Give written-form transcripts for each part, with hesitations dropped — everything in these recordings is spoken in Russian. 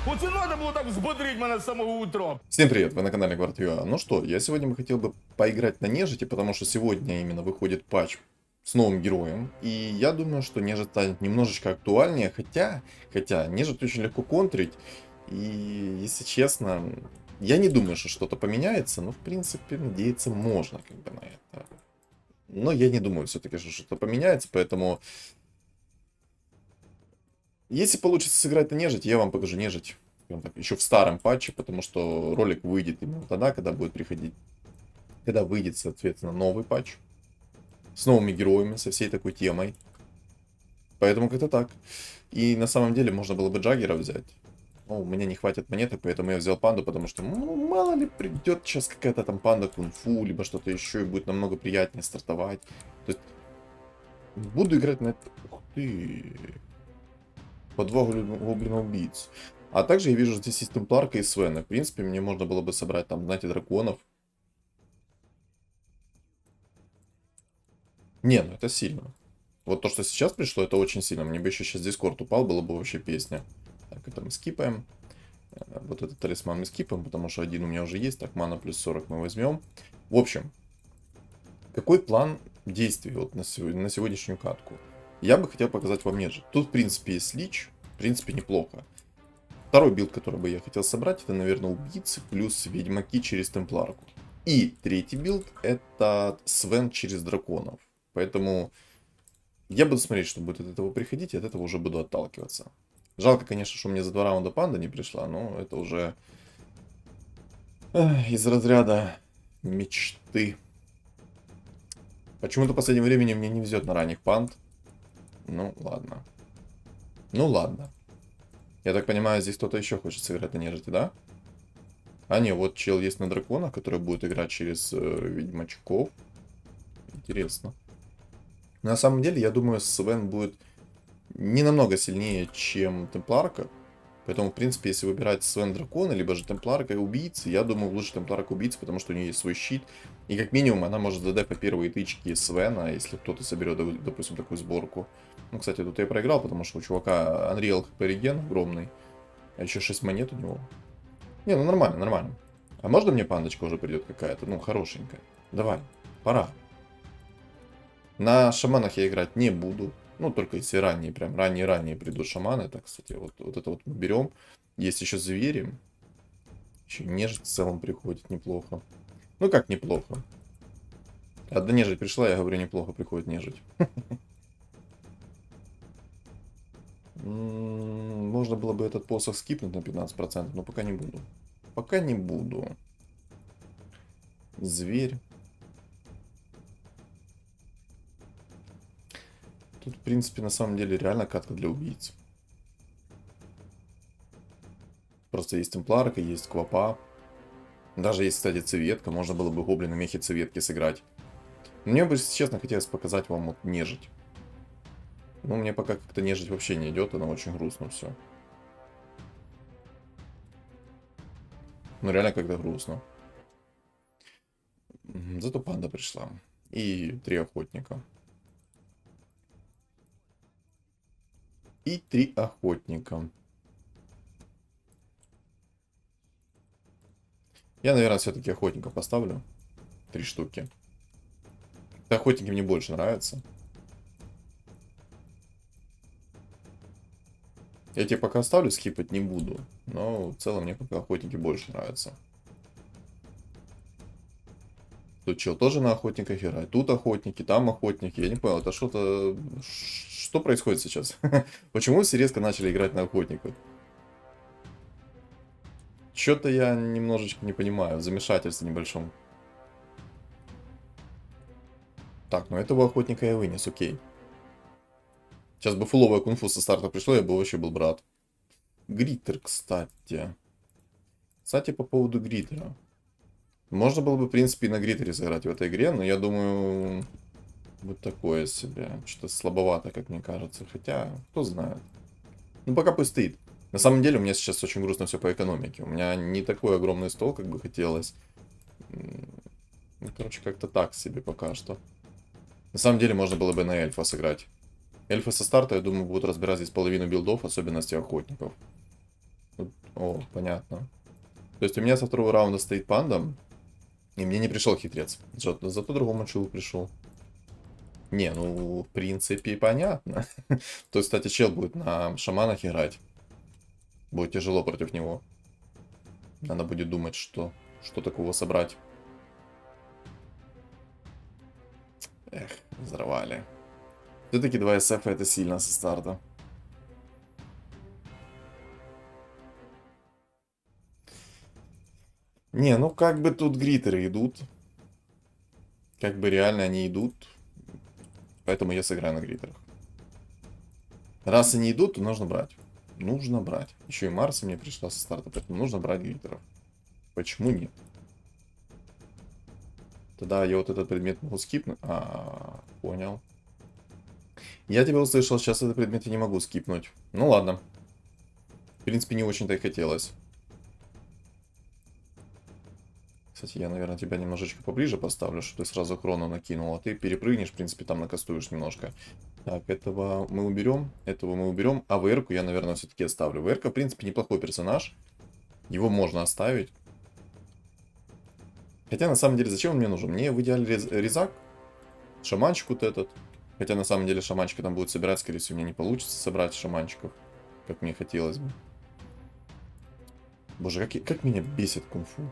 Оце надо було так взбодрить мене з самого утра. Всем привет, вы на канале Гвард.ua. Ну что, я сегодня бы хотел бы поиграть на нежити, потому что сегодня именно выходит патч с новым героем. И я думаю, что нежить станет немножечко актуальнее, хотя нежить очень легко контрить. И, если честно, я не думаю, что что-то поменяется, но, в принципе, надеяться можно как бы на это. Но я не думаю все-таки, что что-то поменяется, поэтому... Если получится сыграть на нежить, я вам покажу нежить. Еще в старом патче, потому что ролик выйдет именно тогда, когда будет приходить, когда выйдет, соответственно, новый патч с новыми героями, со всей такой темой. Поэтому как-то так. И на самом деле можно было бы Джаггера взять. Но у меня не хватит монеты, поэтому я взял панду, потому что, ну, мало ли придет сейчас какая-то там панда кунг-фу, либо что-то еще, и будет намного приятнее стартовать. То есть, буду играть на это... Ух ты... По 2 гоблина убийц. А также я вижу, что здесь есть темпларка и Свена. В принципе, мне можно было бы собрать там, знаете, драконов. Не, ну это сильно. Вот то, что сейчас пришло, это очень сильно. Мне бы еще сейчас Дискорд упал, было бы вообще песня. Так, это мы скипаем. Вот этот талисман мы скипаем, потому что один у меня уже есть. Так, мана плюс 40 мы возьмем. В общем, какой план действий вот на сегодняшнюю катку? Я бы хотел показать вам нежить. Тут, в принципе, есть лич. В принципе, неплохо. Второй билд, который бы я хотел собрать, это, наверное, убийцы плюс ведьмаки через темпларку. И третий билд, это Свен через драконов. Поэтому я буду смотреть, что будет от этого приходить, и от этого уже буду отталкиваться. Жалко, конечно, что у меня за 2 раунда панда не пришла, но это уже из разряда мечты. Почему-то в последнее время мне не везет на ранних панд. Ну, ладно. Ну, ладно. Я так понимаю, здесь кто-то еще хочет сыграть на нежити, да? А не, вот чел есть на драконах, который будет играть через ведьмачков. Интересно. На самом деле, я думаю, Свен будет не намного сильнее, чем темпларка. Поэтому, в принципе, если выбирать Свен дракона, либо же темпларка и убийцы, я думаю, лучше темпларка убийцы, потому что у нее есть свой щит. И как минимум она может задать по первые тычки Свена, если кто-то соберет, допустим, такую сборку. Ну, кстати, тут я проиграл, потому что у чувака Unreal как реген огромный. А еще 6 монет у него. Не, ну нормально, нормально. А можно мне пандочка уже придет какая-то? Ну, хорошенькая. Давай, пора. На шаманах я играть не буду. Ну, только если ранние, прям ранние придут шаманы. Так, кстати, вот это вот мы берем. Есть еще звери. Еще нежить в целом приходит неплохо. Ну, как неплохо. Одна нежить пришла, я говорю, неплохо приходит нежить. Можно было бы этот посох скипнуть на 15%, но пока не буду. Пока не буду. Зверь. Тут, в принципе, на самом деле реально катка для убийц. Просто есть темпларка, есть квапа. Даже есть, кстати, цветка. Можно было бы гоблина мехи цветки сыграть. Мне бы, если честно, хотелось показать вам вот нежить. Но мне пока как-то нежить вообще не идет, она очень грустно все. Ну реально когда грустно. Зато панда пришла. И 3 охотника. И 3 охотника. Я, наверное, все-таки охотника поставлю. 3 штуки. Охотники мне больше нравятся. Я тебе пока оставлю, скипать не буду. Но в целом мне пока охотники больше нравятся. Тут чел тоже на охотниках играет. Тут охотники, там охотники. Я не понял, это что-то... Что происходит сейчас? Почему все резко начали играть на охотниках? Что-то я немножечко не понимаю. В замешательстве небольшом. Так, ну этого охотника я вынес, окей. Сейчас бы фуловая кунг-фу со старта пришло, я бы вообще был брат. Гриттер, кстати. Кстати, по поводу Гриттера. Можно было бы, в принципе, и на Гриттере сыграть в этой игре, но я думаю... Вот такое себе. Что-то слабовато, как мне кажется. Хотя, кто знает. Ну, пока пусть стоит. На самом деле, у меня сейчас очень грустно все по экономике. У меня не такой огромный стол, как бы хотелось. Ну, короче, как-то так себе пока что. На самом деле, можно было бы на эльфа сыграть. Эльфы со старта, я думаю, будут разбирать здесь половину билдов, особенности охотников. О, понятно. То есть у меня со второго раунда стоит панда, и мне не пришел хитрец. Зато другому чулу пришел. Не, ну, в принципе, понятно. То есть, кстати, чел будет на шаманах играть. Будет тяжело против него. Надо будет думать, что такого собрать. Эх, взорвали. Все-таки 2 SF это сильно со старта. Не, ну как бы тут гритеры идут. Как бы реально они идут. Поэтому я сыграю на гритерах. Раз они идут, то нужно брать. Нужно брать. Еще и Марса мне пришла со старта, поэтому нужно брать гритеров. Почему нет? Тогда я вот этот предмет могу скипнуть. Понял. Я тебя услышал, сейчас этот предмет я не могу скипнуть. Ну ладно. В принципе, не очень-то и хотелось. Кстати, я, наверное, тебя немножечко поближе поставлю, что ты сразу хрону накинул, а ты перепрыгнешь, в принципе, там накастуешь немножко. Так, этого мы уберем, а ВР-ку я, наверное, все-таки оставлю. ВР-ка, в принципе, неплохой персонаж. Его можно оставить. Хотя, на самом деле, зачем он мне нужен? Мне в идеале резак, шаманчик вот этот. Хотя, на самом деле, шаманчика там будет собирать, скорее всего, мне не получится собрать шаманчиков, как мне хотелось бы. Боже, как меня бесит кунг-фу.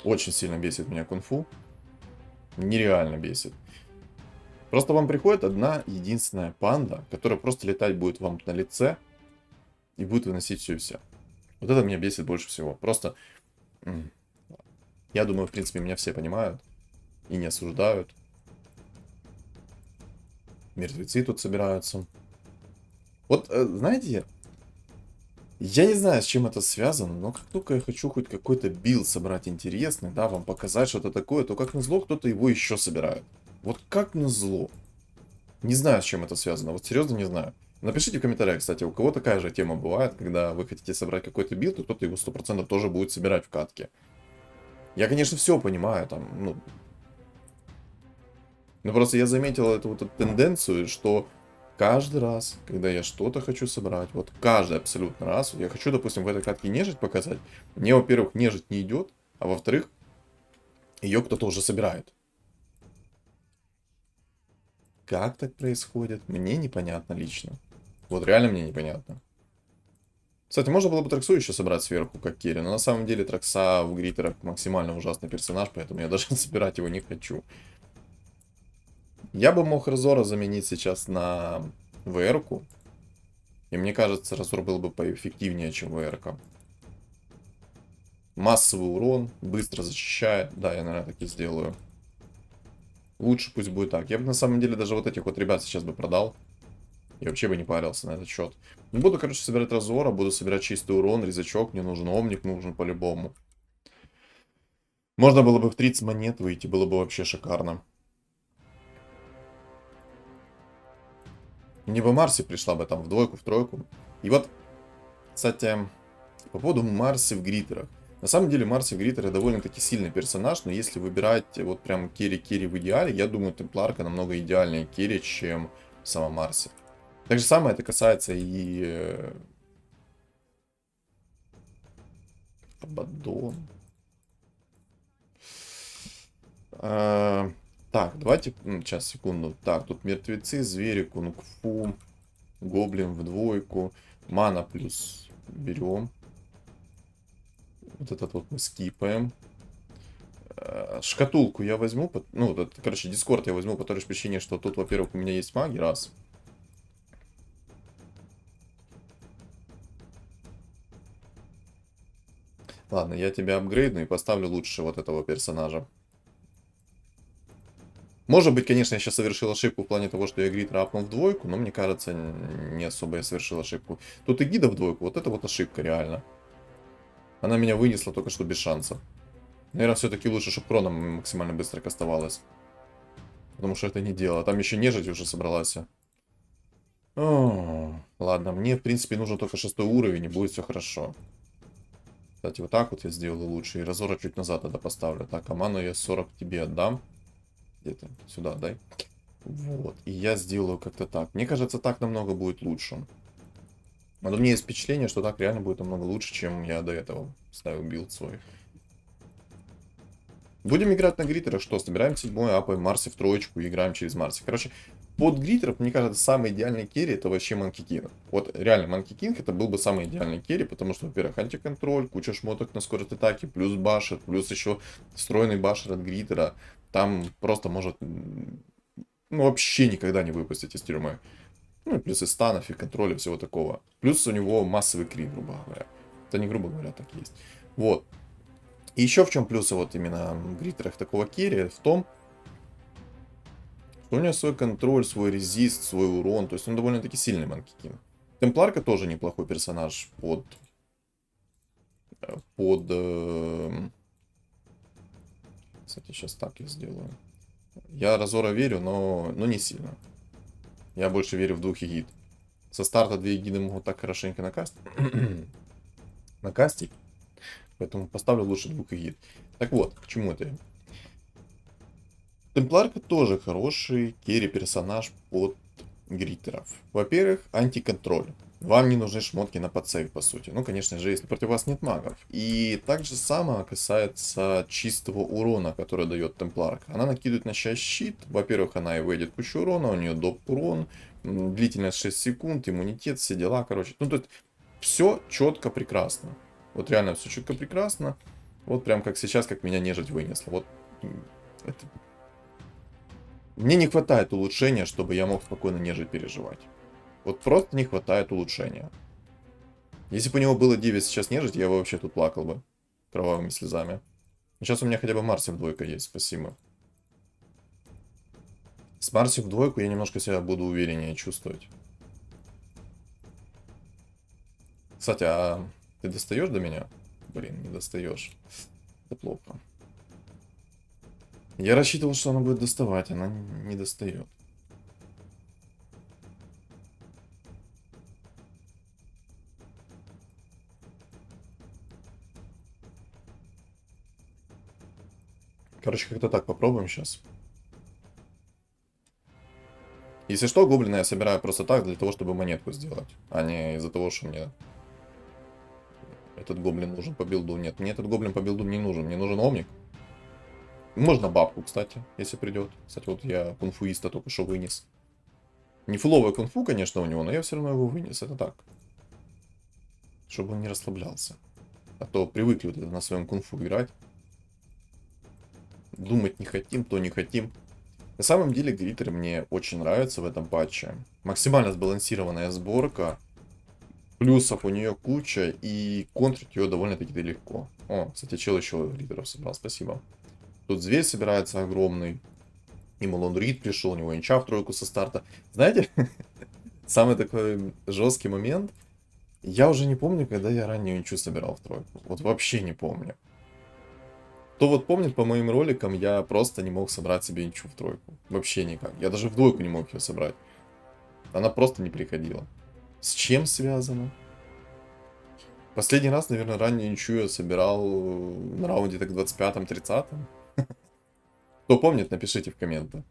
Очень сильно бесит меня кунг-фу. Нереально бесит. Просто вам приходит одна единственная панда, которая просто летать будет вам на лице и будет выносить все и вся. Вот это меня бесит больше всего. Просто, я думаю, в принципе, меня все понимают и не осуждают. Мертвецы тут собираются. Вот, знаете, я не знаю, с чем это связано, но как только я хочу хоть какой-то билд собрать интересный, да, вам показать что-то такое, то как назло кто-то его еще собирает. Вот как назло. Не знаю, с чем это связано, вот серьезно не знаю. Напишите в комментариях, кстати, у кого такая же тема бывает, когда вы хотите собрать какой-то билд, то кто-то его 100% тоже будет собирать в катке. Я, конечно, все понимаю, там, ну... Но просто я заметил эту вот эту тенденцию, что каждый раз, когда я что-то хочу собрать, вот каждый абсолютно раз, вот я хочу, допустим, в этой катке нежить показать, мне, во-первых, нежить не идет, а во-вторых, ее кто-то уже собирает. Как так происходит, мне непонятно лично. Вот реально мне непонятно. Кстати, можно было бы Траксу еще собрать сверху, как керри, но на самом деле Тракса в гритерах максимально ужасный персонаж, поэтому я даже собирать его не хочу. Я бы мог Разора заменить сейчас на ВР-ку. И мне кажется, Разор был бы поэффективнее, чем ВР-ка. Массовый урон, быстро защищает. Да, я, наверное, так и сделаю. Лучше пусть будет так. Я бы на самом деле даже вот этих вот ребят сейчас бы продал. Я вообще бы не парился на этот счет. Буду, короче, собирать Разора, буду собирать чистый урон, резачок, мне нужен омник, нужен по-любому. Можно было бы в 30 монет выйти, было бы вообще шикарно. Мне бы Марси пришла бы там в двойку, в тройку. И вот, кстати, по поводу Марси в гритерах. На самом деле Марси в гритерах довольно-таки сильный персонаж, но если выбирать вот прям керри в идеале, я думаю, Темпларка намного идеальнее керри, чем сама Марси. Так же самое это касается и... Абаддон. Так, давайте... Сейчас, секунду. Так, тут мертвецы, звери, кунг-фу, гоблин в двойку, мана плюс берем. Вот этот вот мы скипаем. Шкатулку я возьму, ну, это, короче, дискорд я возьму по той же причине, что тут, во-первых, у меня есть маги, раз. Ладно, я тебя апгрейдну и поставлю лучше вот этого персонажа. Может быть, конечно, я сейчас совершил ошибку в плане того, что я грид рапнул в двойку, но мне кажется, не особо я совершил ошибку. Тут и гида в двойку, вот это вот ошибка реально. Она меня вынесла только что без шанса. Наверное, все-таки лучше, чтобы крона максимально быстро кастовалась. Потому что это не дело. Там еще нежить уже собралась. О, ладно, мне, в принципе, нужен только 6 уровень, и будет все хорошо. Кстати, вот так вот я сделаю лучше. И Разора чуть назад тогда поставлю. Так, а ману я 40 тебе отдам. Где ты? Сюда дай. Вот. И я сделаю как-то так. Мне кажется, так намного будет лучше. Вот у меня есть впечатление, что так реально будет намного лучше, чем я до этого ставил билд свой. Будем играть на гритерах, что? Собираем 7-й, апаем Марси в троечку и играем через Марси. Короче, под гритеров, мне кажется, самый идеальный керри это вообще Манки Кинг. Вот реально, Манки Кинг это был бы самый идеальный керри, потому что, во-первых, антиконтроль, куча шмоток на скорость атаки, плюс башер, плюс еще встроенный башер от гритера. Там просто может, ну, вообще никогда не выпустить из тюрьмы. Ну, и плюс и станов, и контроля, всего такого. Плюс у него массовый крит, грубо говоря. Это не грубо говоря, так есть. Вот. И еще в чем плюсы вот именно в гритерах такого керри, в том, что у него свой контроль, свой резист, свой урон. То есть он довольно-таки сильный Манки Кинг. Темпларка тоже неплохой персонаж кстати, сейчас так я сделаю. Я Разора верю, но не сильно. Я больше верю в двух эгид. Со старта 2 эгиды могут так хорошенько накастить. Поэтому поставлю лучше 2 эгид. Так вот, к чему это? Темпларка тоже хороший керри-персонаж под гритеров. Во-первых, антиконтроль. Вам не нужны шмотки на подсейв, по сути. Ну, конечно же, если против вас нет магов. И так же самое касается чистого урона, который дает Темпларка. Она накидывает на щас щит. Во-первых, она и выйдет кучу урона, у нее доп урон, длительность 6 секунд, иммунитет, все дела, короче. Ну, то есть, все четко, прекрасно. Вот реально все четко, прекрасно. Вот прям как сейчас, как меня нежить вынесло. Вот это... Мне не хватает улучшения, чтобы я мог спокойно нежить переживать. Вот просто не хватает улучшения. Если бы у него было 9 сейчас нежить, я бы вообще тут плакал бы. Кровавыми слезами. Сейчас у меня хотя бы Марси в двойка есть, спасибо. С Марси в двойку я немножко себя буду увереннее чувствовать. Кстати, а ты достаешь до меня? Блин, не достаешь. Это плохо. Я рассчитывал, что она будет доставать, она не достает. Короче, как-то так попробуем сейчас. Если что, гоблина я собираю просто так, для того, чтобы монетку сделать. А не из-за того, что мне этот гоблин нужен по билду. Нет, мне этот гоблин по билду не нужен. Мне нужен омник. Можно бабку, кстати, если придет. Кстати, вот я кунфуиста только что вынес. Не фуловая кунфу, конечно, у него, но я все равно его вынес. Это так. Чтобы он не расслаблялся. А то привыкли вот на своем кунфу играть. Думать не хотим, то не хотим. На самом деле, гритеры мне очень нравятся в этом патче. Максимально сбалансированная сборка. Плюсов у нее куча, и контрить ее довольно-таки легко. О, кстати, чел еще гритеров собрал, спасибо. Тут зверь собирается огромный. И Малон Рид пришел, у него инча в тройку со старта. Знаете, самый такой жесткий момент. Я уже не помню, когда я раннюю инчу собирал в тройку. Вот вообще не помню. Кто вот помнит, по моим роликам я просто не мог собрать себе инчу в тройку. Вообще никак. Я даже в двойку не мог ее собрать. Она просто не приходила. С чем связано? Последний раз, наверное, раннюю инчу я собирал на раунде так 25-30. Кто помнит, напишите в комментах.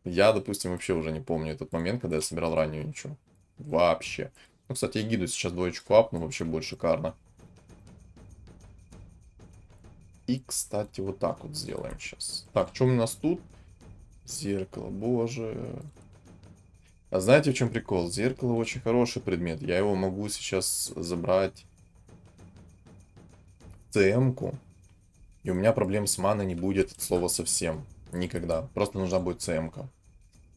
Я, допустим, вообще уже не помню этот момент, когда я собирал раннюю инчу. Вообще. Ну, кстати, эгиду сейчас двоечку апну, вообще будет шикарно. И, кстати, вот так вот сделаем сейчас. Так, что у нас тут? Зеркало, боже. А знаете, в чем прикол? Зеркало очень хороший предмет. Я его могу сейчас забрать в ЦМ-ку. И у меня проблем с маной не будет от слова совсем. Никогда. Просто нужна будет ЦМ-ка.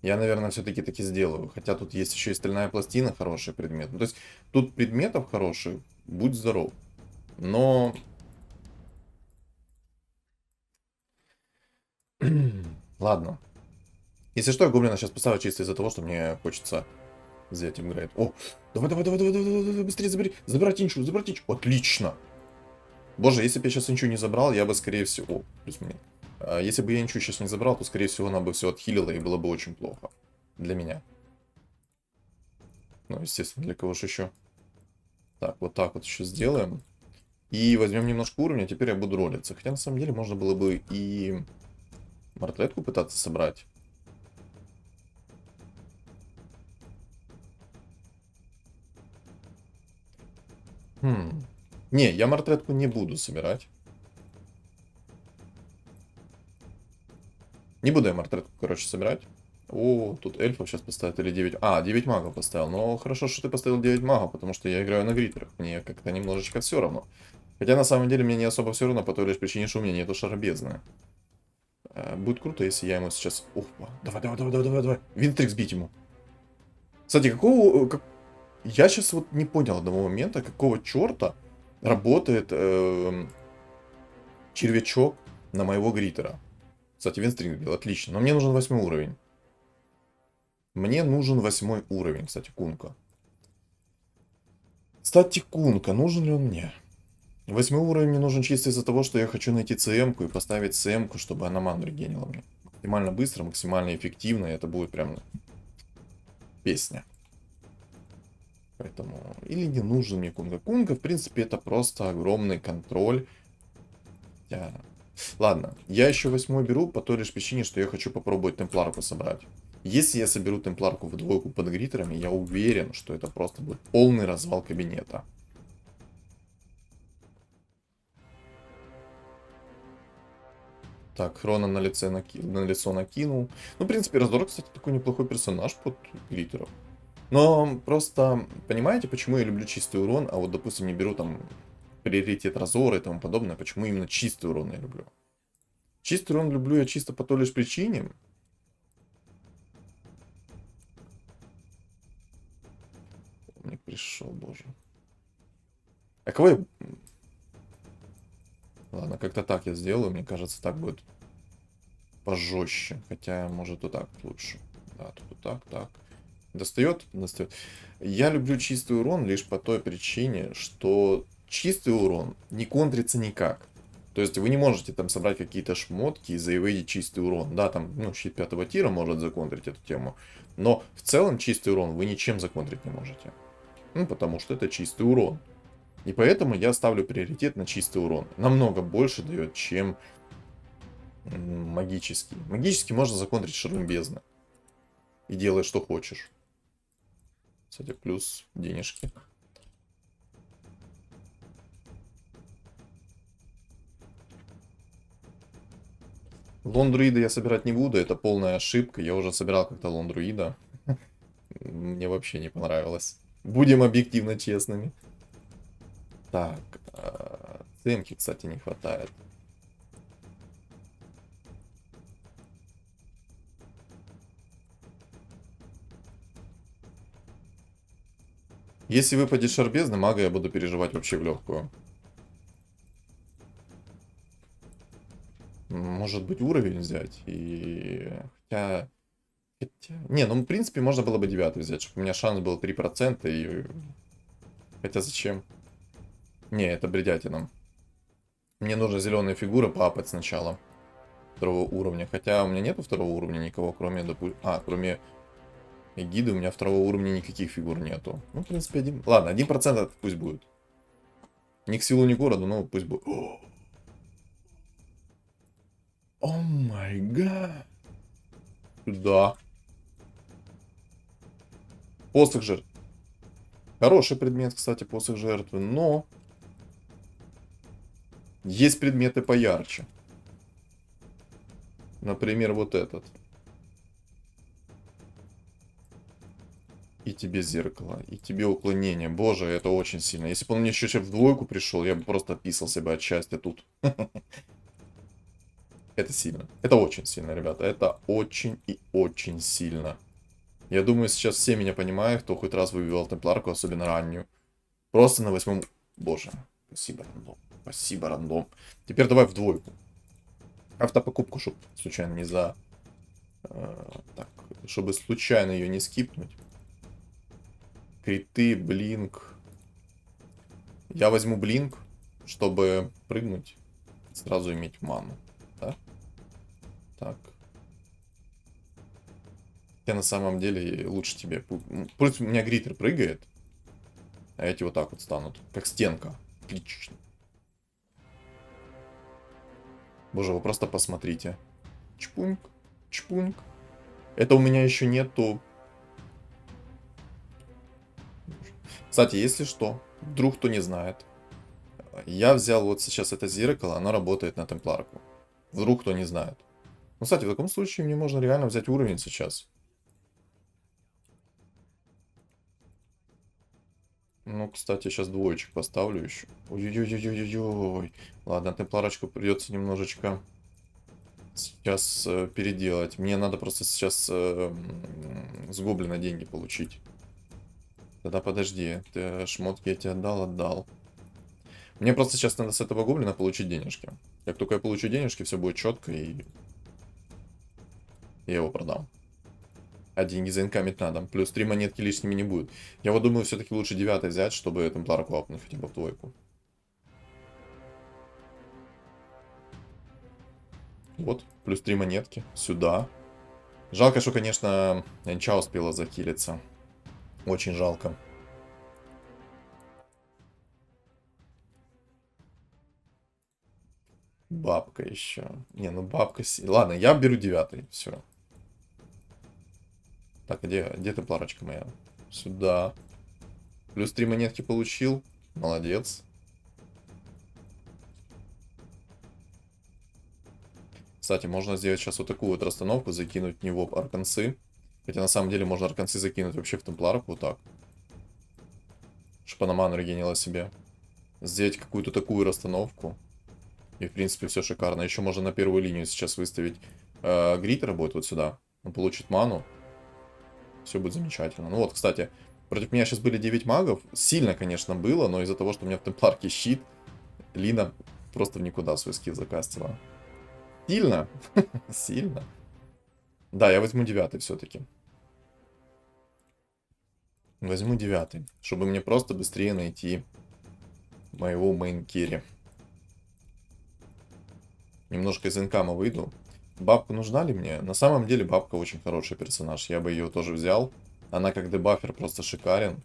Я, наверное, все-таки таки сделаю. Хотя тут есть еще и стальная пластина, хороший предмет. Ну, то есть, тут предметов хороших, будь здоров. Но... Ладно. Если что, я гоблина сейчас поставлю чисто из-за того, что мне хочется взять апгрейд. О, давай, давай, давай, давай, давай, давай, быстрее забери. Забирать инчу, забирать инчу. Отлично. Боже, если бы я сейчас инчу не забрал, я бы, скорее всего... О, плюс мне. Если бы я инчу сейчас не забрал, то, скорее всего, она бы все отхилила и было бы очень плохо. Для меня. Ну, естественно, для кого же еще. Так, вот так вот еще сделаем. И возьмем немножко уровня, теперь я буду ролиться. Хотя, на самом деле, можно было бы и... Мартлетку пытаться собрать. Не, я мартретку не буду собирать. Не буду я мартретку, короче, собирать. О, тут эльфов сейчас поставят или 9. А, 9 магов поставил. Но хорошо, что ты поставил 9 магов, потому что я играю на гритерах. Мне как-то немножечко все равно. Хотя на самом деле мне не особо все равно, по той лишь причине, что у меня нету шарабезны. Будет круто, если я ему сейчас... Ух, давай, давай, давай, давай, давай, давай. Винтрикс бить ему. Кстати, я сейчас вот не понял одного момента, какого черта работает червячок на моего гритера. Кстати, винстринг бил, отлично. Но мне нужен 8 уровень. Мне нужен 8 уровень, кстати, кунка. Кстати, кунка, нужен ли он мне? 8 уровень мне нужен чисто из-за того, что я хочу найти ЦМ-ку и поставить ЦМ-ку, чтобы она ману регенила мне. Максимально быстро, максимально эффективно, и это будет прям песня. Поэтому... Или не нужен мне кунга. Кунга, в принципе, это просто огромный контроль. Ладно, я еще 8 беру по той лишь причине, что я хочу попробовать темпларку собрать. Если я соберу темпларку в двойку под гритерами, я уверен, что это просто будет полный развал кабинета. Так, Хрона на лицо накинул. Ну, в принципе, Раздор, кстати, такой неплохой персонаж под гритеров. Но просто, понимаете, почему я люблю чистый урон, а вот, допустим, не беру там приоритет Разора и тому подобное, почему именно чистый урон я люблю? Чистый урон люблю я чисто по той лишь причине. Мне пришел, боже. А кого я... Ладно, как-то так я сделаю, мне кажется, так будет пожестче. Хотя, может, и так лучше. Да, тут и так, так. Достает? Достает. Я люблю чистый урон лишь по той причине, что чистый урон не контрится никак. То есть вы не можете там собрать какие-то шмотки и заявить чистый урон. Да, там, ну, щит 5-го тира может законтрить эту тему. Но в целом чистый урон вы ничем законтрить не можете. Ну, потому что это чистый урон. И поэтому я ставлю приоритет на чистый урон. Намного больше дает, чем магический. Магический можно законтрить шаром бездны. И делай, что хочешь. Кстати, плюс денежки. Лон-друида я собирать не буду, это полная ошибка. Я уже собирал как-то лон-друида. Мне вообще не понравилось. Будем объективно честными. Так, цемки, кстати, не хватает. Если выпадет шар бездны, мага я буду переживать вообще в легкую. Может быть, уровень взять и... Не, ну в принципе можно было бы 9 взять, чтобы у меня шанс был 3% и... Хотя зачем? Не, это бредятина. Мне нужно зеленые фигуры поапать сначала. Второго уровня. Хотя у меня нету второго уровня никого, кроме, допустим... кроме эгиды у меня второго уровня никаких фигур нету. Ну, в принципе, один... Ладно, 1% пусть будет. Ни к силу, ни к городу, но пусть будет. О май гад. Да. Посох жертвы. Хороший предмет, кстати, посох жертвы, но... Есть предметы поярче. Например, вот этот. И тебе зеркало, и тебе уклонение. Боже, это очень сильно. Если бы он мне еще в двойку пришел, я бы просто описал себя от счастья тут. Это сильно. Это очень сильно, ребята. Это очень и очень сильно. Я думаю, сейчас все меня понимают, кто хоть раз выбивал темпларку, особенно раннюю. Просто на 8... Боже, спасибо, рандом. Спасибо, рандом. Теперь давай в двойку. Автопокупку, чтобы случайно не так, чтобы случайно ее не скипнуть. Криты, блинк. Я возьму блинк, чтобы прыгнуть, сразу иметь ману. Да? Так. Я на самом деле лучше тебе... Пусть у меня гритер прыгает, а эти вот так вот станут. Как стенка. Отлично. Боже, вы просто посмотрите. Чпуньк, чпуньк. Это у меня еще нету... Кстати, если что, Вдруг кто не знает. Я взял вот сейчас это зеркало, оно работает на темпларку. Вдруг кто не знает. Ну, кстати, в таком случае мне можно реально взять уровень сейчас. Ну, кстати, сейчас двоечек поставлю еще. Ой-ой-ой-ой-ой-ой. Ладно, темпларочку придется немножечко сейчас переделать. Мне надо просто сейчас с гоблина деньги получить. Тогда подожди. Ты, шмотки я тебе отдал. Мне просто сейчас надо с этого гоблина получить денежки. Как только я получу денежки, все будет четко, и я его продам. А деньги заинкамить надо. Плюс 3 монетки лишними не будет. Я вот думаю, все-таки лучше 9 взять, чтобы темпларку апнуть хотя бы в двойку. Вот, плюс 3 монетки. Сюда. Жалко, что, конечно, Энча успела захилиться. Очень жалко. Бабка еще. Не, ну бабка... Ладно, я беру 9. Все. Так, где темпларочка моя? Сюда. Плюс 3 монетки получил. Молодец. Кстати, можно сделать сейчас вот такую вот расстановку, закинуть в него арканцы. Хотя на самом деле можно арканцы закинуть вообще в темпларку вот так. Чтобы она ману регенила себе. Сделать какую-то такую расстановку. И в принципе все шикарно. Еще можно на первую линию сейчас выставить гритера будет вот сюда. Он получит ману. Все будет замечательно. Ну вот, кстати, против меня сейчас были 9 магов. Сильно, конечно, было, но из-за того, что у меня в темпларке щит, Лина просто в никуда свой скилл закастила. Сильно? Сильно. Да, я возьму 9 все-таки. Возьму 9, чтобы мне просто быстрее найти моего мейн-керри. Немножко из инкама выйду. Бабка нужна ли мне? На самом деле бабка очень хороший персонаж. Я бы ее тоже взял. Она как дебафер просто шикарен.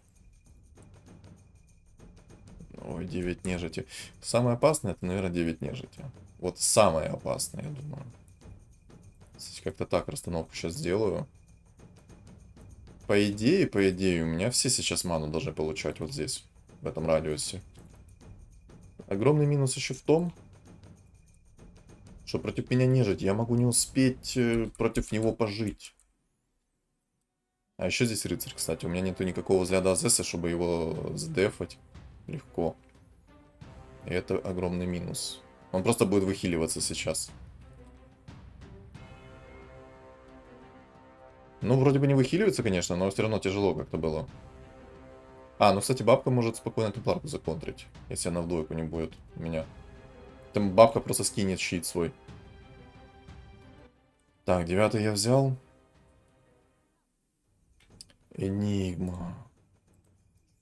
Ой, 9 нежити. Самое опасное это, наверное, 9 нежити. Вот самое опасное, я думаю. Как-то так расстановку сейчас сделаю. По идее, у меня все сейчас ману должны получать вот здесь, в этом радиусе. Огромный минус еще в том, что против меня нежить. Я могу не успеть против него пожить. А еще здесь рыцарь, кстати. У меня нету никакого взгляда Азеса, чтобы его сдефать легко. И это огромный минус. Он просто будет выхиливаться сейчас. Ну, вроде бы не выхиливается, конечно, но все равно тяжело как-то было. А, ну, кстати, бабка может спокойно темпларку законтрить, если она в двойку не будет у меня. Там бабка просто скинет щит свой. Так, 9 я взял. Энигма.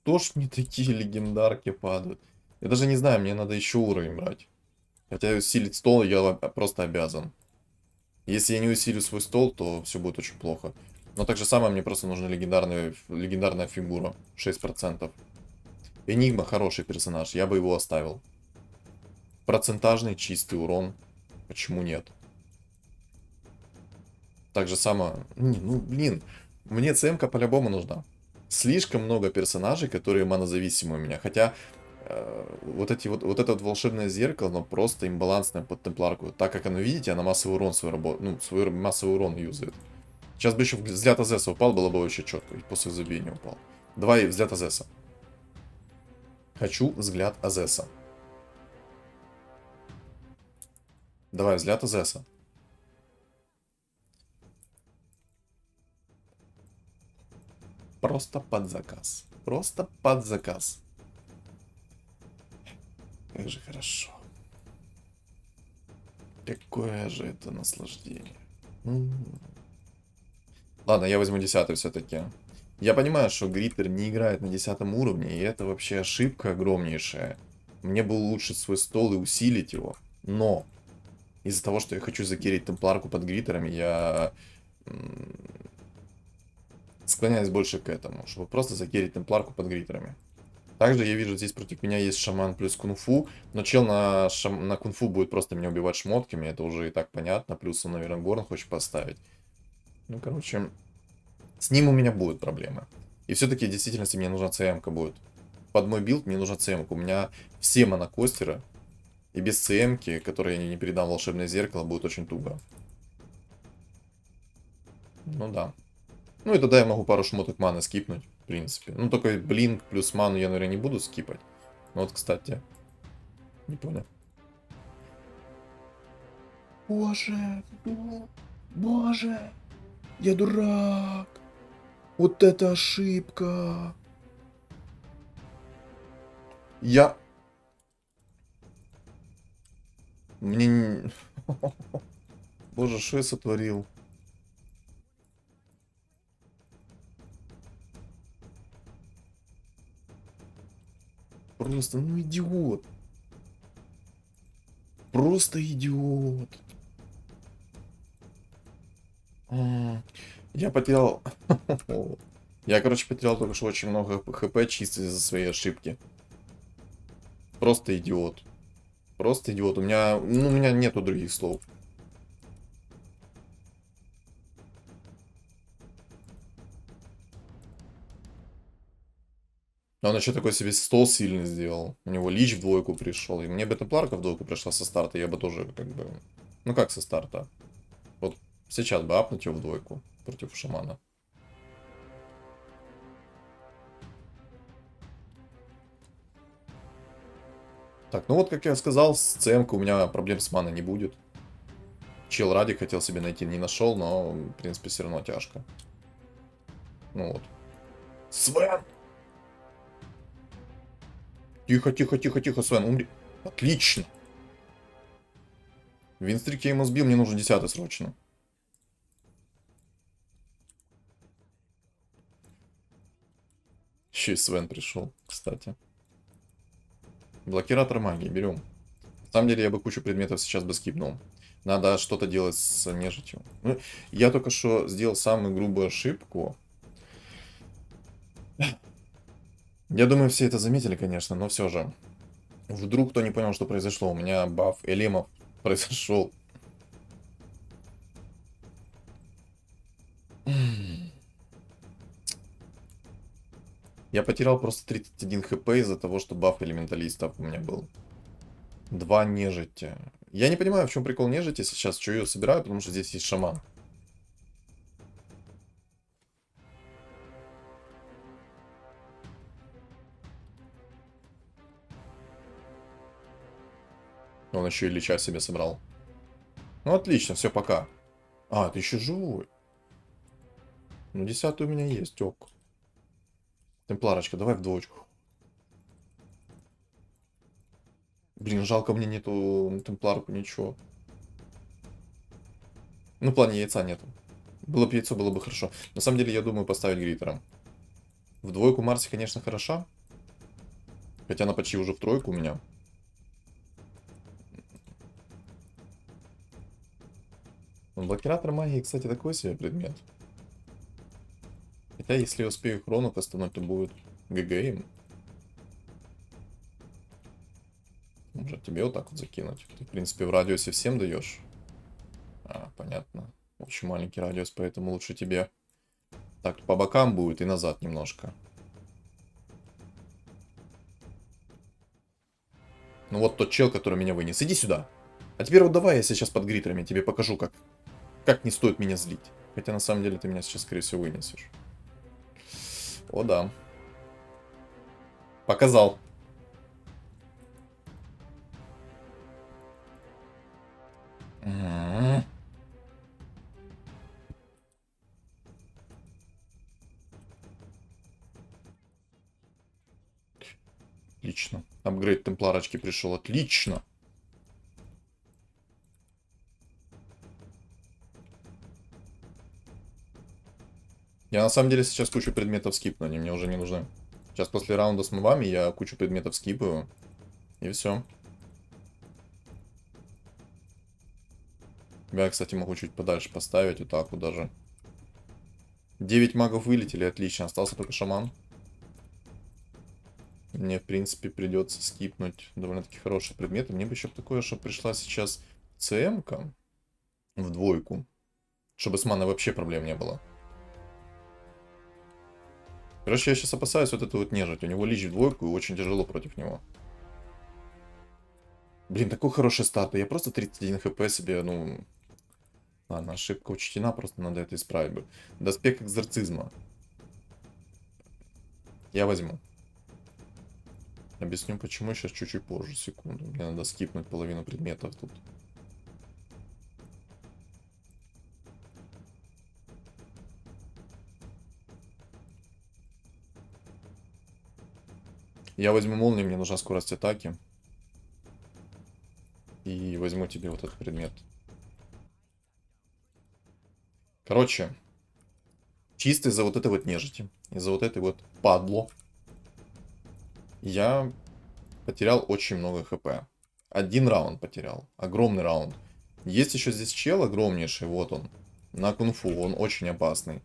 Что ж мне такие легендарки падают? Я даже не знаю, мне надо еще уровень брать. Хотя усилить стол я просто обязан. Если я не усилю свой стол, то все будет очень плохо. Но так же самое мне просто нужна легендарная фигура. 6%. Энигма хороший персонаж, я бы его оставил. Процентажный чистый урон. Почему нет? Так же самое... Не, ну, блин. Мне ЦМ-ка по-любому нужна. Слишком много персонажей, которые манозависимы у меня. Хотя вот это вот волшебное зеркало, оно просто имбалансное под темпларку. Так как оно, видите, она массовый урон свой свой массовый урон юзает. Сейчас бы еще взгляд Азеса упал, было бы вообще четко. И после забиения упал. Давай взгляд Азеса. Хочу взгляд Азеса. Давай взгляд Азеса. Просто под заказ. Просто под заказ. Как же хорошо. Какое же это наслаждение. Ладно, я возьму 10 все-таки. Я понимаю, что Гриттер не играет на 10 уровне, и это вообще ошибка огромнейшая. Мне было лучше свой стол и усилить его. Но из-за того, что я хочу закерить темпларку под Гриттерами, я склоняюсь больше к этому, чтобы просто закерить темпларку под Гриттерами. Также я вижу, здесь против меня есть шаман плюс кунфу, но чел на кунфу будет просто меня убивать шмотками, это уже и так понятно, плюс он, наверное, горн хочет поставить. Ну, короче, с ним у меня будут проблемы. И все-таки в действительности мне нужна ЦМ-ка будет. под мой билд мне нужна ЦМ-ка. У меня все монокостеры. И без ЦМ-ки, которые я не передам волшебное зеркало, будет очень туго. Ну да. Ну и тогда я могу пару шмоток маны скипнуть, в принципе. Ну только блинк плюс ману я, наверное, не буду скипать. Ну вот, кстати. Не понял. Боже, боже, я дурак. Вот это ошибка. Я... Мне... Боже, что я сотворил? Просто, ну идиот. Просто идиот. Я потерял... Я, короче, потерял только что очень много хп чисто из-за своей ошибки. Просто идиот. Просто идиот. У меня... Ну, у меня нету других слов. Но он еще такой себе стол сильный сделал. У него Лич в двойку пришел. И мне бы Темпларка в двойку пришла со старта. Я бы тоже как бы... Ну как со старта? Вот сейчас бы апнуть его в двойку против шамана. Так, ну вот как я сказал, с ЦМ-кой у меня проблем с маной не будет. Чел Радик хотел себе найти, не нашел, но в принципе все равно тяжко. Ну вот. Свен! Тихо, тихо, тихо, тихо, Свен, умри. Отлично. Винстрик я ему сбил, мне нужен 10-й срочно. Еще и Свен пришел, кстати. Блокиратор магии берем. На самом деле я бы кучу предметов сейчас бы скипнул. Надо что-то делать с нежитью. Ну, я только что сделал самую грубую ошибку. Я думаю, все это заметили, конечно, но все же. Вдруг кто не понял, что произошло. У меня баф Элемов произошел. Я потерял просто 31 хп из-за того, что баф элементалистов у меня был. 2 нежити. Я не понимаю, в чем прикол нежити сейчас, что ее собираю, потому что здесь есть шаман. Он еще и лича себе собрал. Ну отлично, все, пока. А, ты еще живой. Ну 10-й у меня есть, ок. Темпларочка, давай в двоечку. Блин, жалко мне нету темпларку, ничего. Ну, в плане яйца нету. Было бы яйцо, было бы хорошо. На самом деле, я думаю поставить гритером. В двойку Марси, конечно, хороша. Хотя она почти уже в тройку у меня. Но блокиратор магии, кстати, такой себе предмет. Хотя, если я успею хрону кастануть, то будет ГГ им. Может, тебе вот так вот закинуть. Ты, в принципе, в радиусе всем даешь. А, понятно. Очень маленький радиус, поэтому лучше тебе. Так, по бокам будет и назад немножко. Ну вот тот чел, который меня вынес. Иди сюда. А теперь вот давай я сейчас под гритерами тебе покажу, как не стоит меня злить. Хотя на самом деле ты меня сейчас, скорее всего, вынесешь. О, да. Показал. Отлично. Апгрейд темпларочки пришел. Отлично. Я на самом деле сейчас кучу предметов скипну, они мне уже не нужны. Сейчас после раунда с мобами я кучу предметов скипаю. И все. Я, кстати, могу чуть подальше поставить, вот так вот даже. 9 магов вылетели, отлично. Остался только шаман. Мне, в принципе, придется скипнуть довольно-таки хорошие предметы. Мне бы еще такое, чтобы пришла сейчас ЦМ-ка в двойку. Чтобы с маной вообще проблем не было. Короче, я сейчас опасаюсь вот эту вот нежить. У него лич в двойку и очень тяжело против него. Блин, такой хороший старт. Я просто 31 хп себе, ну... Ладно, ошибка учтена, просто надо это исправить бы. Доспех экзорцизма. Я возьму. Объясню почему сейчас чуть-чуть позже, секунду. Мне надо скипнуть половину предметов тут. Я возьму молнию, мне нужна скорость атаки. И возьму тебе вот этот предмет. Короче, чисто из-за вот этой вот нежити, из-за вот этой вот падло, я потерял очень много хп. Один раунд потерял, огромный раунд. Есть еще здесь чел огромнейший, вот он, на кунг-фу, он очень опасный.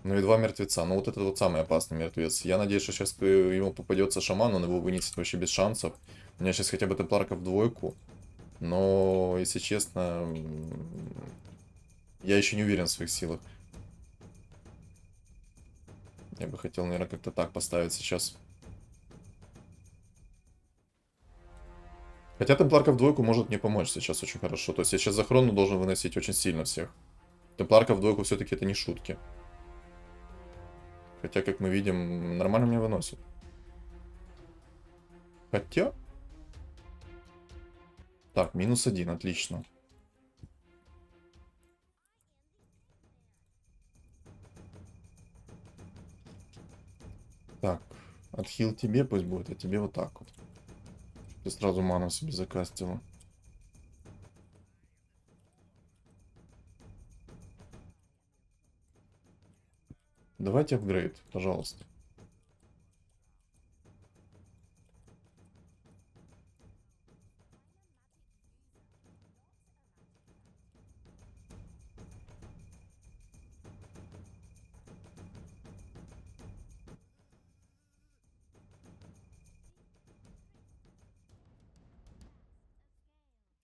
Ну и два мертвеца, ну вот это вот самый опасный мертвец. Я надеюсь, что сейчас ему попадется шаман, он его вынесет вообще без шансов. У меня сейчас хотя бы темпларка в двойку. Но, если честно, я еще не уверен в своих силах. Я бы хотел, наверное, как-то так поставить сейчас. Хотя темпларка в двойку может мне помочь сейчас очень хорошо. То есть я сейчас за хрону должен выносить очень сильно всех. Темпларка в двойку все-таки это не шутки. Хотя, как мы видим, нормально меня выносит. Хотя... Так, -1, отлично. Так, отхил тебе пусть будет, а тебе вот так вот. Ты сразу ману себе закастила. Давайте апгрейд, пожалуйста.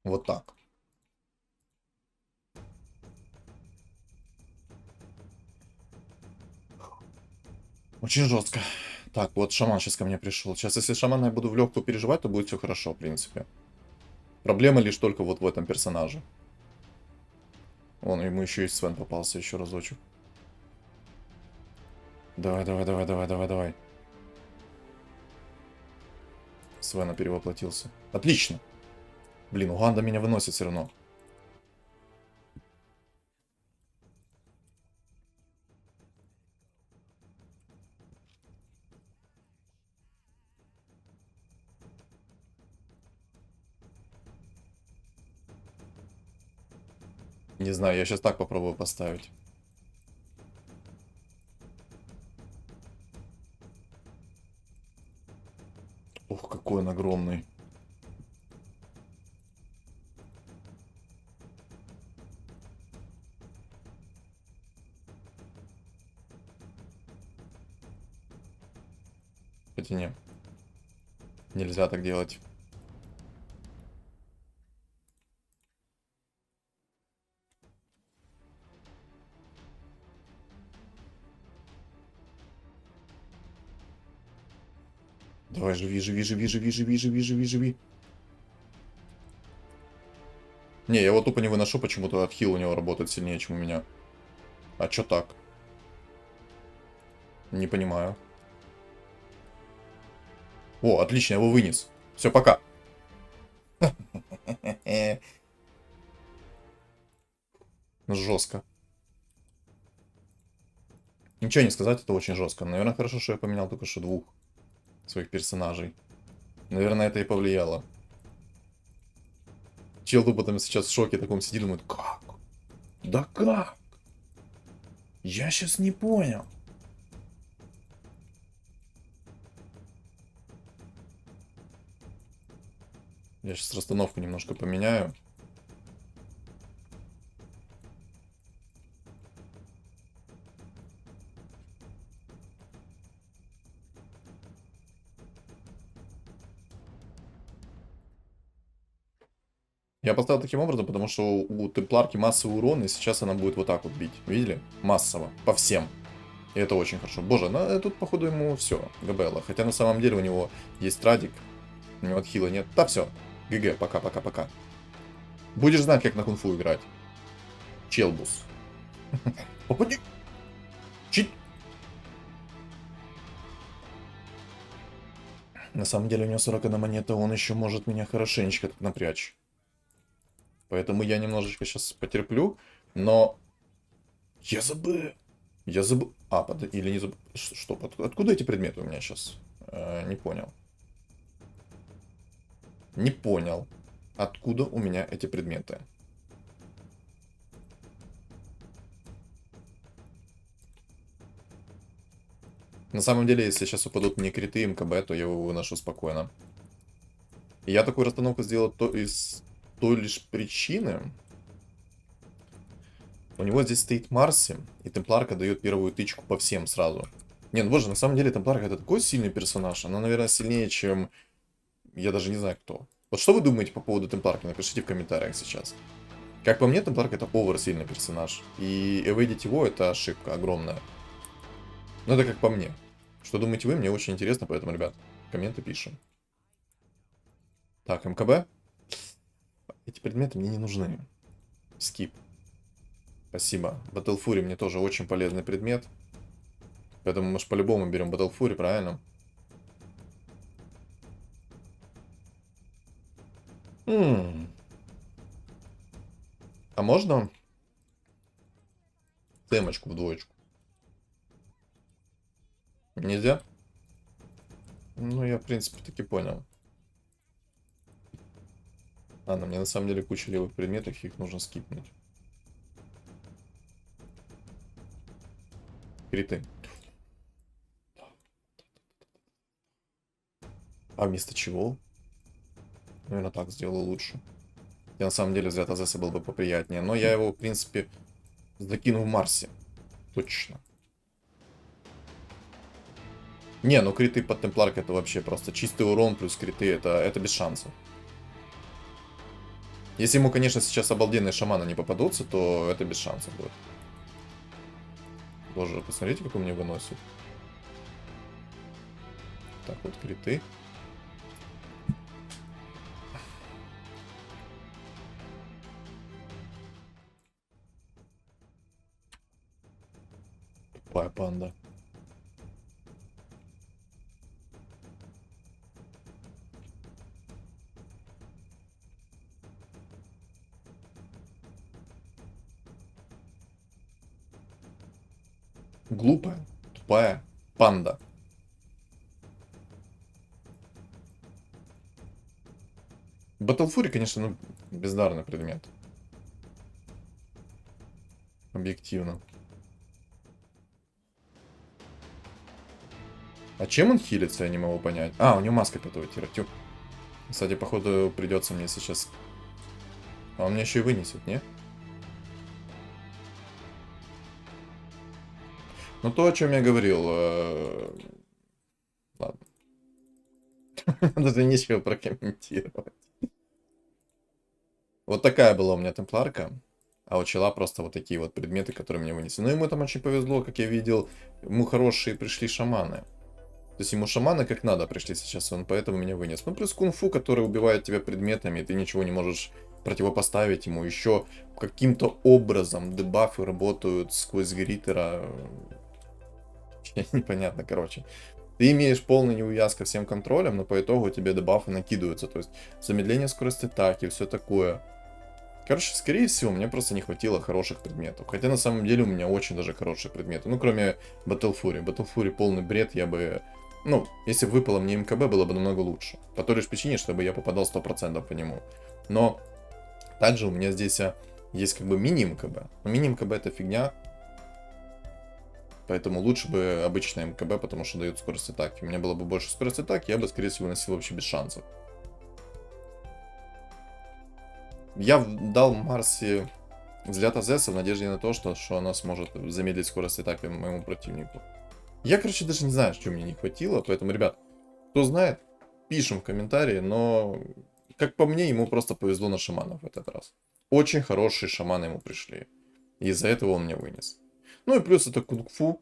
Вот так. Очень жестко. Так, вот шаман сейчас ко мне пришел. Сейчас, если шамана я буду в легкую переживать, то будет все хорошо, в принципе. Проблема лишь только вот в этом персонаже. Вон, ему еще и Свен попался еще разочек. Давай, давай, давай, давай, давай, давай. Свена перевоплотился. Отлично. Блин, Уганда меня выносит все равно. Не знаю, я сейчас так попробую поставить. Ох, какой он огромный. Хотя не. Нельзя так делать. Давай, живи, живи, живи, живи, живи, живи, живи, живи. Не, я его тупо не выношу, почему-то отхил у него работает сильнее, чем у меня. А чё так? Не понимаю. О, отлично, я его вынес. Все, пока. Ну, жестко. Ничего не сказать, это очень жестко. Наверное, хорошо, что я поменял только что двух своих персонажей. Наверное, это и повлияло. Чел тупо там сейчас в шоке таком сидит, думает, как? Да как? Я сейчас не понял. Я сейчас расстановку немножко поменяю. Я поставил таким образом, потому что у темпларки массовый урон, и сейчас она будет вот так вот бить. Видели? Массово. По всем. И это очень хорошо. Боже, ну тут, походу, ему все, Габелла. Хотя на самом деле у него есть Радик. У него отхила нет. Да, все. ГГ, пока-пока-пока. Будешь знать, как на кунг-фу играть. Челбус. Попади. Чит. На самом деле у него 41 монета, он еще может меня хорошенечко так напрячь. Поэтому я немножечко сейчас потерплю, но... Я забыл. Я забыл. А, или не забыл. Что? Откуда эти предметы у меня сейчас? Не понял. Не понял. Откуда у меня эти предметы? На самом деле, если сейчас упадут мне криты МКБ, то я его выношу спокойно. И я такую расстановку сделал из той лишь причины. У него здесь стоит Марси, и Темпларка дает первую тычку по всем сразу. Не, ну боже, на самом деле Темпларка это такой сильный персонаж. Она, наверное, сильнее, чем... Я даже не знаю кто. Вот что вы думаете по поводу Темпларки? Напишите в комментариях сейчас. Как по мне, Темпларка это овер сильный персонаж. И эвейдить его это ошибка огромная. Но это как по мне. Что думаете вы? Мне очень интересно, поэтому, ребят, комменты пишем. Так, МКБ. Эти предметы мне не нужны. Скип. Спасибо. Battle Fury мне тоже очень полезный предмет. Поэтому мы же по-любому берем Battle Fury, правильно? А можно темочку в двоечку? Нельзя? Ну, я, в принципе, таки понял. Ладно, мне на самом деле куча левых предметов, их нужно скипнуть. Криты. А вместо чего? Наверное, так сделаю лучше. Я на самом деле взять Азеса был бы поприятнее. Но я его, в принципе, закину в Марсе. Точно. Не, ну криты под Темпларк это вообще просто чистый урон плюс криты. Это без шансов. Если ему, конечно, сейчас обалденные шаманы не попадутся, то это без шансов будет. Боже, посмотрите, как он мне выносит. Так, вот криты. Тупая панда. Глупая, тупая панда. Battle Fury, конечно, ну, бездарный предмет. Объективно. А чем он хилится, я не могу понять. А, у него маска пятого тира. Тю. Кстати, походу, придется мне сейчас... А он меня еще и вынесет, не? Ну, то, о чем я говорил... Ладно. Даже нечего прокомментировать. Вот такая была у меня темпларка. А у чела просто вот такие вот предметы, которые мне вынесли. Но ему там очень повезло, как я видел. Ему хорошие пришли шаманы. То есть ему шаманы как надо пришли сейчас, он поэтому меня вынес. Ну, плюс кунг-фу, который убивает тебя предметами, и ты ничего не можешь противопоставить ему. Еще каким-то образом дебафы работают сквозь гриттера. Непонятно, короче. Ты имеешь полный неувяз ко всем контролям, но по итогу тебе дебафы накидываются. То есть замедление скорости атаки, все такое. Короче, скорее всего, мне просто не хватило хороших предметов. Хотя на самом деле у меня очень даже хорошие предметы. Ну, кроме Battle Fury. Battle Fury полный бред, я бы... Ну, если бы выпало мне МКБ, было бы намного лучше. По той лишь причине, чтобы я попадал 100% по нему. Но также у меня здесь есть как бы мини-МКБ. Но мини-МКБ это фигня. Поэтому лучше бы обычное МКБ, потому что дает скорость атаки. У меня было бы больше скорости атаки, я бы, скорее всего, носил вообще без шансов. Я дал Марси взгляд Азеса в надежде на то, что она сможет замедлить скорость атаки моему противнику. Я, короче, даже не знаю, что мне не хватило, поэтому, ребят, кто знает, пишем в комментарии, но, как по мне, ему просто повезло на шаманов в этот раз. Очень хорошие шаманы ему пришли, и из-за этого он меня вынес. Ну и плюс это кунг-фу,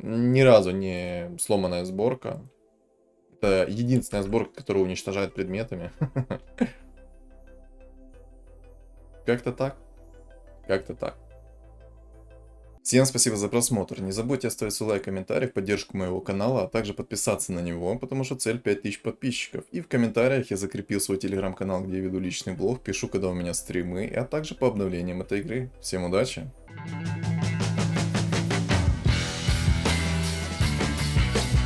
Ни разу не сломанная сборка. Это единственная сборка, которая уничтожает предметами. Как-то так. Как-то так. Всем спасибо за просмотр. Не забудьте оставить свой лайк, комментарий в поддержку моего канала, а также подписаться на него, потому что цель 5000 подписчиков. И в комментариях я закрепил свой телеграм-канал, где я веду личный блог, пишу, когда у меня стримы, а также по обновлениям этой игры. Всем удачи!